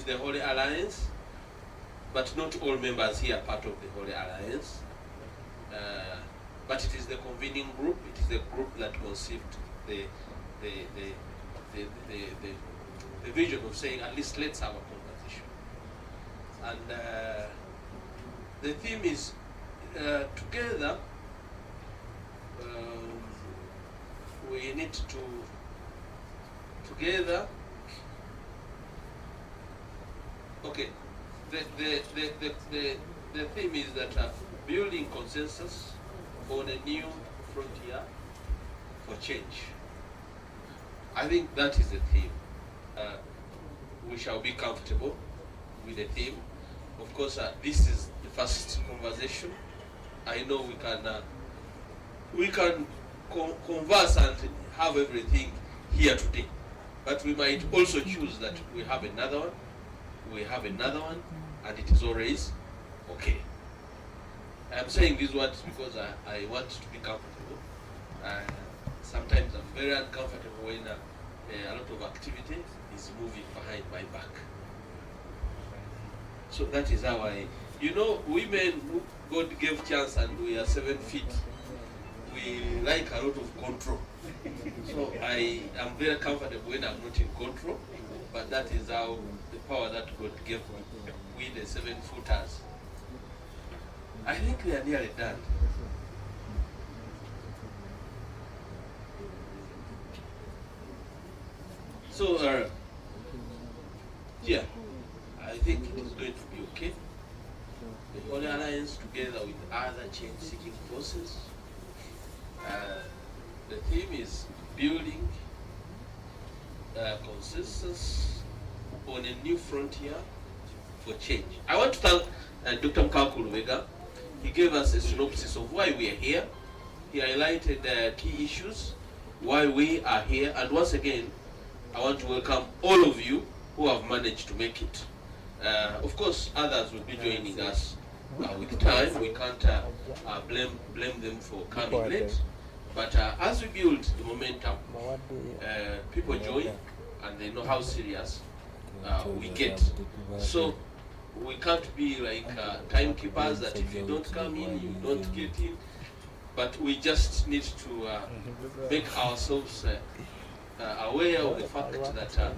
the Holy Alliance, but not all members here are part of the Holy Alliance. But it is the convening group. It is the group that conceived the vision of saying, at least let's have a conversation. And the theme is together. We need to together. Okay. The theme is that building consensus on a new frontier for change. I think that is the theme. We shall be comfortable with the theme. Of course, this is the first conversation. I know we can converse and have everything here today, but we might also choose that we have another one, and it is always okay. I'm saying these words because I want to be comfortable. Sometimes I'm very uncomfortable when a lot of activity is moving behind my back. So that is how women who God gave chance and we are 7 feet, we like a lot of control. So I am very comfortable when I'm not in control, but that is how the power that God gave me, we the 7-footers. I think we are nearly done. So, yeah, I think it is going to be okay. The Holy Alliance, together with other change-seeking forces, the theme is building consensus on a new frontier for change. I want to thank Dr. Mkakulubega. He gave us a synopsis of why we are here. He highlighted key issues, why we are here, and once again, I want to welcome all of you who have managed to make it. Of course, others will be joining us with time. We can't blame them for coming late. But as we build the momentum, people join and they know how serious we get. So we can't be like timekeepers that if you don't come in, you don't get in. But we just need to make ourselves aware of the fact that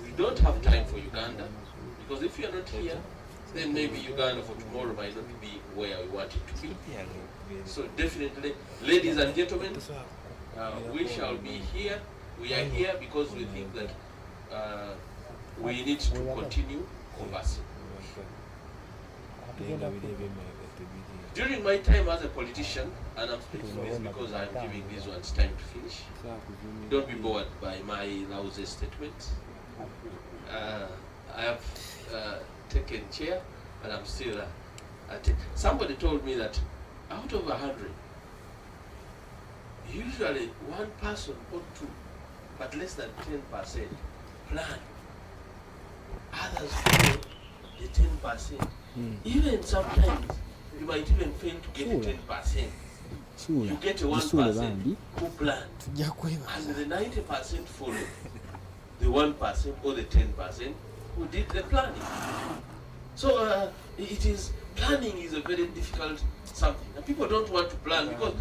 we don't have time for Uganda, because if you are not here, then maybe Uganda for tomorrow might not be where we want it to be. So definitely, ladies and gentlemen, we shall be here. We are here because we think that we need to continue conversing. During my time as a politician, and I'm speaking this because I'm giving these ones time to finish, don't be bored by my lousy statements. I have taken chair, and I'm still somebody told me that out of 100, usually one person or two, but less than 10% plan. Others follow the 10%. Even sometimes you might even fail to get the 10%. You get a 1% who planned, and the 90% follow the 1% or the 10% who did the planning. So planning is a very difficult something. And people don't want to plan because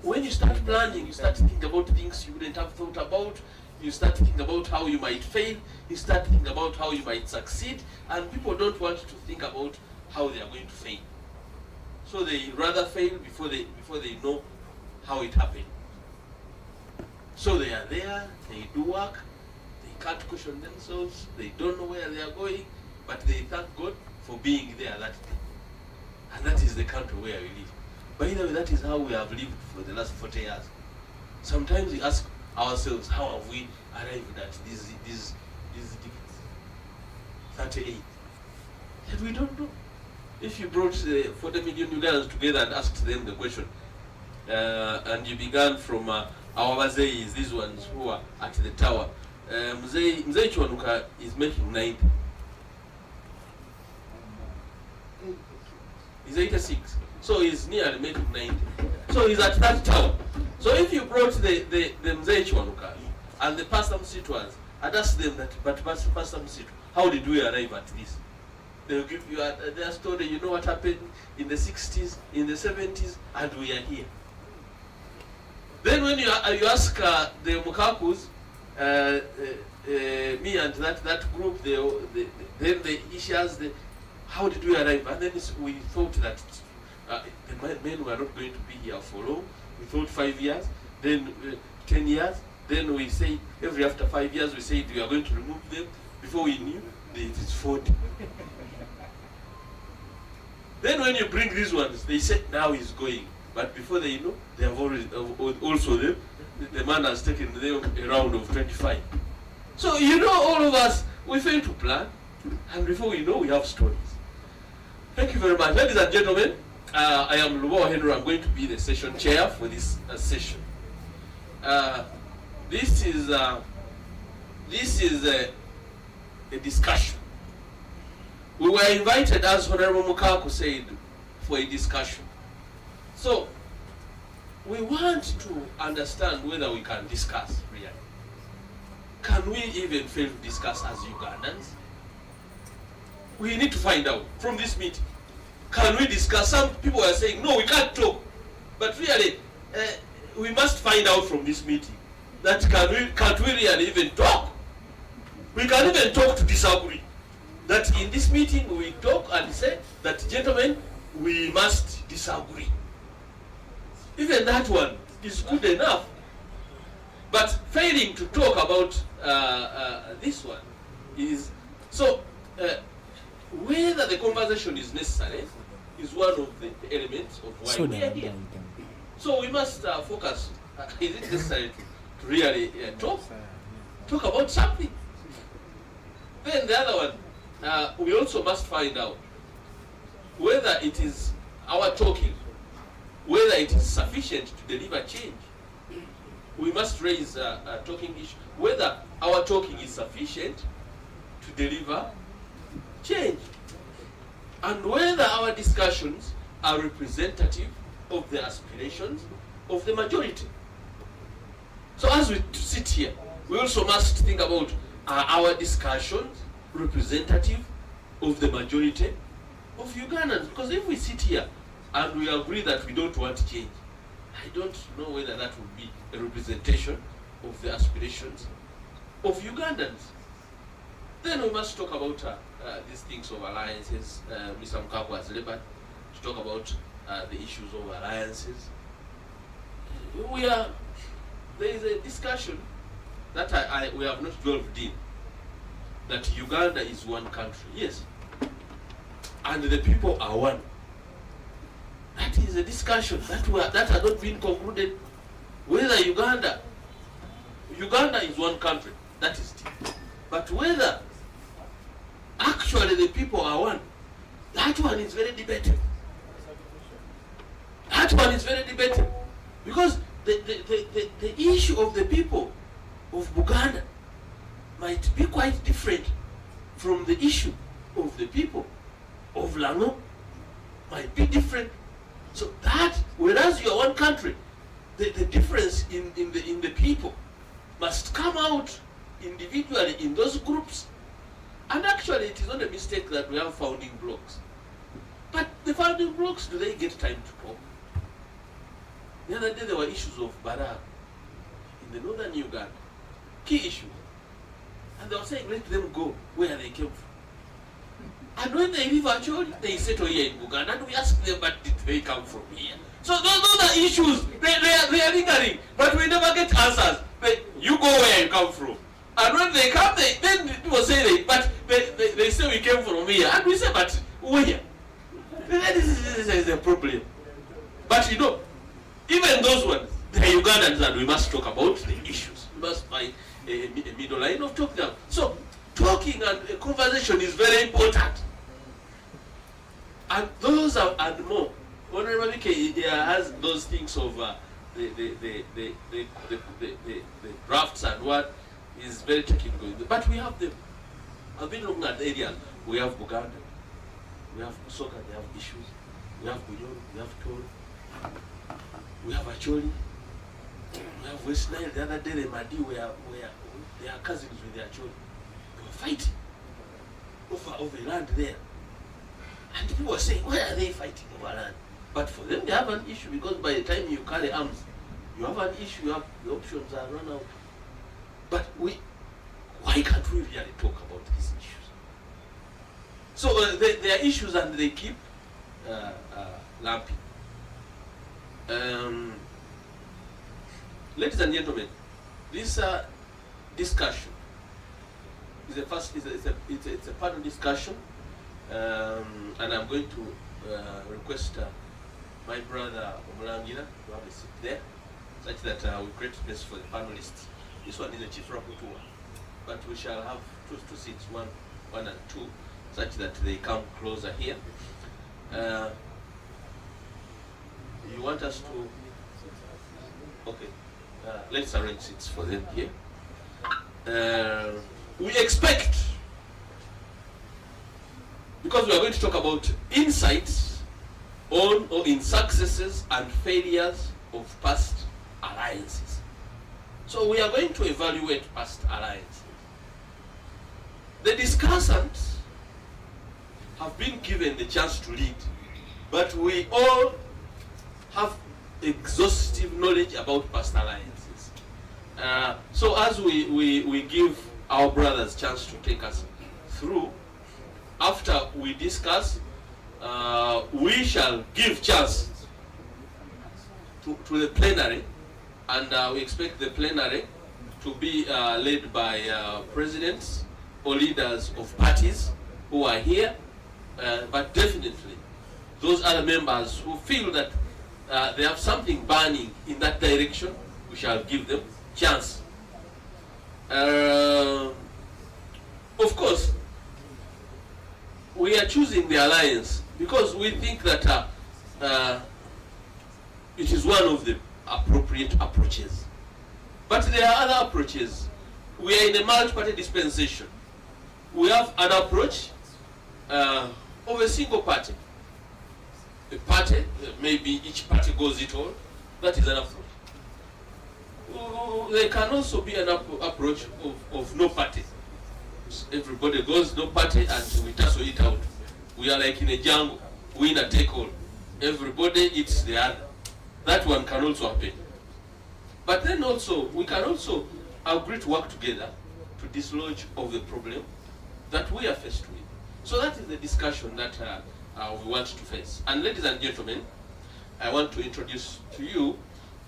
when you start planning, you start thinking about things you wouldn't have thought about. You start thinking about how you might fail. You start thinking about how you might succeed. And people don't want to think about how they are going to fail. So they rather fail before they know how it happened. So they are there, they do work, they can't cushion themselves, they don't know where they are going, but they thank God for being there that day. And that is the country where we live. By the way, that is how we have lived for the last 40 years. Sometimes we ask ourselves, how have we arrived at these 38? And we don't know. If you brought 40 million Ugandans together and asked them the question, and you began from our Wazeis, these ones who are at the tower, Mzee Chwanuka is making 90. He's 86. So he's nearly making 90. So he's at that tower. So if you brought the Mzee Chwanuka and the Pastor Msitwas and asked them that, but Pastor Msitu, how did we arrive at this? They'll give you their story, you know what happened in the 60s, in the 70s, and we are here. Then when you ask the Mukakus, me and that group, then the issues, how did we arrive? And then we thought that the men were not going to be here for long. We thought 5 years, then 10 years. Then we say every after 5 years we say we are going to remove them. Before we knew, it is 40. Then when you bring these ones, they say now he's going. But before they know, they have already also them. The man has taken them a round of 25. So you know, all of us, we fail to plan, and before we know, we have stories. Thank you very much, ladies and gentlemen. I am Lubo Henry. I'm going to be the session chair for this session. This is a discussion. We were invited, as Honorable Mukaku said, for a discussion. So we want to understand whether we can discuss really. Can we even fail to discuss as Ugandans? We need to find out from this meeting. Can we discuss? Some people are saying, no, we can't talk. But really, we must find out from this meeting that can't we really even talk? We can even talk to disagree. That in this meeting we talk and say that, gentlemen, we must disagree. Even that one is good enough. But failing to talk about this one is so. Whether the conversation is necessary is one of the elements of why we are here. So we must focus. Is it necessary to really talk about something? Then the other one, we also must find out whether it is our talking, whether it is sufficient to deliver change. We must raise a talking issue, whether our talking is sufficient to deliver change, and whether our discussions are representative of the aspirations of the majority. So as we sit here, we also must think about, are our discussions representative of the majority of Ugandans? Because if we sit here and we agree that we don't want change, I don't know whether that would be a representation of the aspirations of Ugandans. Then we must talk about these things of alliances. Mr. Mukaku has labored to talk about the issues of alliances. There is a discussion that we have not delved in, that Uganda is one country, yes, and the people are one. That is a discussion that has not been concluded. Whether Uganda is one country, that is it. But whether actually the people are one, that one is very debatable. That one is very debatable. Because the issue of the people of Buganda might be quite different from the issue of the people of Lango, might be different. So that, whereas you are one country, the difference in the people must come out individually in those groups. And actually, it is not a mistake that we have founding blocks. But the founding blocks, do they get time to talk? The other day there were issues of Bara in the northern Uganda, key issues. And they were saying, let them go where they came from. And when they leave actually, they settle here in Uganda, and we ask them, but did they come from here? So those are issues, they are lingering, but we never get answers. You go where you come from. And when they come, then people say, but they say we came from here. And we say, but where? This is a problem. But you know, even those ones, they are Ugandans, and we must talk about the issues. We must find a middle line of talk now. So talking and conversation is very important. And those are, and more. Honorable Mike has those things of the drafts and what is very technical. But we have them. I've been looking at areas. We have Buganda, we have Kusoka, they have issues. We have Bunyoro, we have Toro, we have Acholi, we have West Nile. The other day, the Madi were they are cousins with the Acholi. They were fighting. of a land there. And people were saying, why are they fighting over land? But for them, they have an issue because by the time you carry arms, you have an issue, you have, the options are run out. But why can't we really talk about these issues? So there are issues and they keep lamping. Ladies and gentlemen, this discussion is it's a panel discussion, and I'm going to request my brother Omulangira to have a seat there, such that we create space for the panelists. This one is the chief rapporteur, but we shall have two seats, one and two, such that they come closer here. You want us to? Okay, let's arrange seats for them here. We expect, because we are going to talk about insights on or in successes and failures of past alliances. So we are going to evaluate past alliances. The discussants have been given the chance to lead, but we all have exhaustive knowledge about past alliances. So as we give our brothers chance to take us through, after we discuss, we shall give chance to the plenary, and we expect the plenary to be led by presidents or leaders of parties who are here, but definitely those other members who feel that they have something burning in that direction, we shall give them chance. Of course, we are choosing the alliance because we think that it is one of the appropriate approaches. But there are other approaches. We are in a multi-party dispensation. We have an approach of a single party. A party, maybe each party goes it all. That is an approach. There can also be an approach of no party. Everybody goes no party and we tussle it out. We are like in a jungle, winner take all. Everybody eats the other. That one can also happen. But then also, we can also agree to work together to dislodge of the problem that we are faced with. So that is the discussion that we want to face. And ladies and gentlemen, I want to introduce to you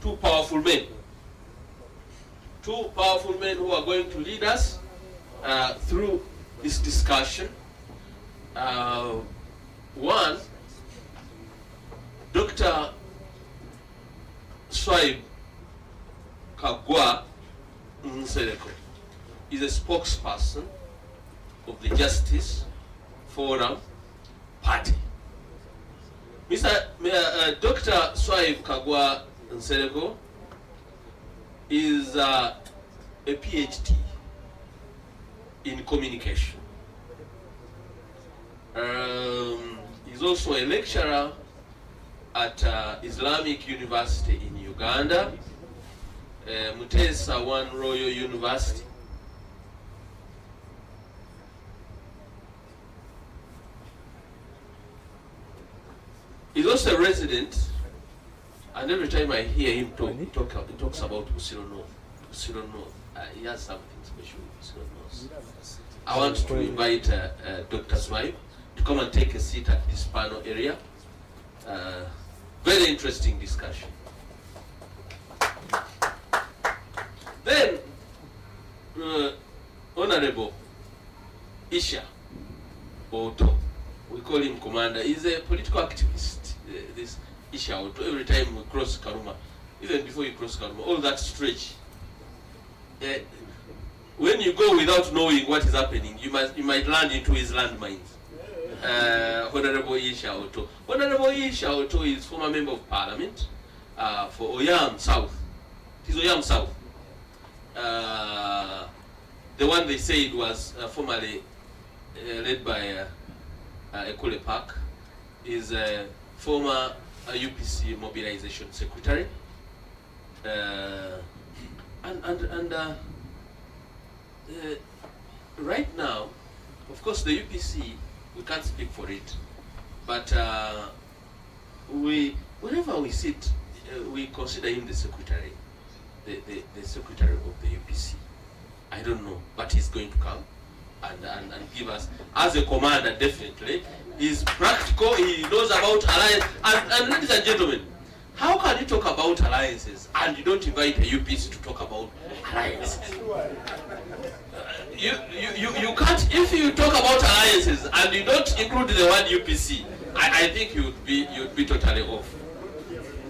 two powerful men. Two powerful men who are going to lead us through this discussion. One, Dr. Swaib Kagwa Nsereko is a spokesperson of the Justice Forum Party. Dr. Swaib Kagwa Nsereko is a PhD in communication. He's also a lecturer at Islamic University in Uganda, Mutesa One Royal University. He's also a resident, and every time I hear him talk, he talks about Busiro North. Busiro North. He has something special with Busiro North. I want to invite Dr. Swaib to come and take a seat at this panel area. Very interesting discussion. Then, Honorable Isha Oto, we call him Commander, he's a political activist. This Isha Oto, every time we cross Karuma, even before you cross Karuma, all that stretch, when you go without knowing what is happening, you might land into his landmines. Honorable Isha Oto. Honorable Isha Oto is former member of parliament for Oyam South. It is Oyam South. The one they said was formerly led by Ekule Park is a former UPC mobilization secretary. Right now, Of course, the UPC, we can't speak for it, but whenever we sit, we consider him the secretary, the secretary of the UPC. I don't know, but he's going to come and give us, as a commander, definitely. He's practical, he knows about alliance, and ladies and gentlemen, how can you talk about alliances and you don't invite a UPC to talk about alliances? You can't, if you talk about alliances and you don't include the word UPC, I think you'd be totally off.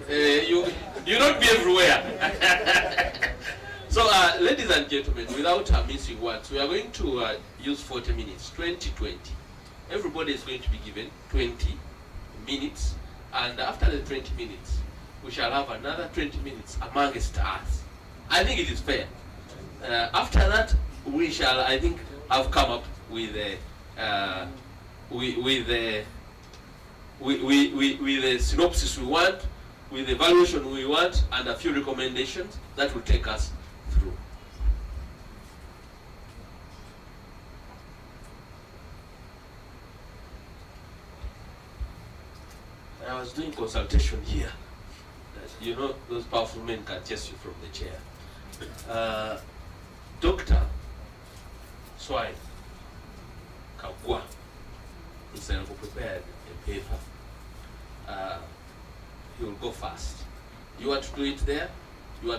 You don't be everywhere. So, ladies and gentlemen, without missing words, we are going to use 40 minutes, 20-20. Everybody is going to be given 20 minutes, and after the 20 minutes, we shall have another 20 minutes amongst us. I think it is fair. After that, we shall, I think, have come up with the synopsis we want, with the evaluation we want, and a few recommendations that will take us through. I was doing consultation here. You know, those powerful men can chase you from the chair. Dr. Swai Kagwa is prepared a paper. He will go first. You want to do it there? You want to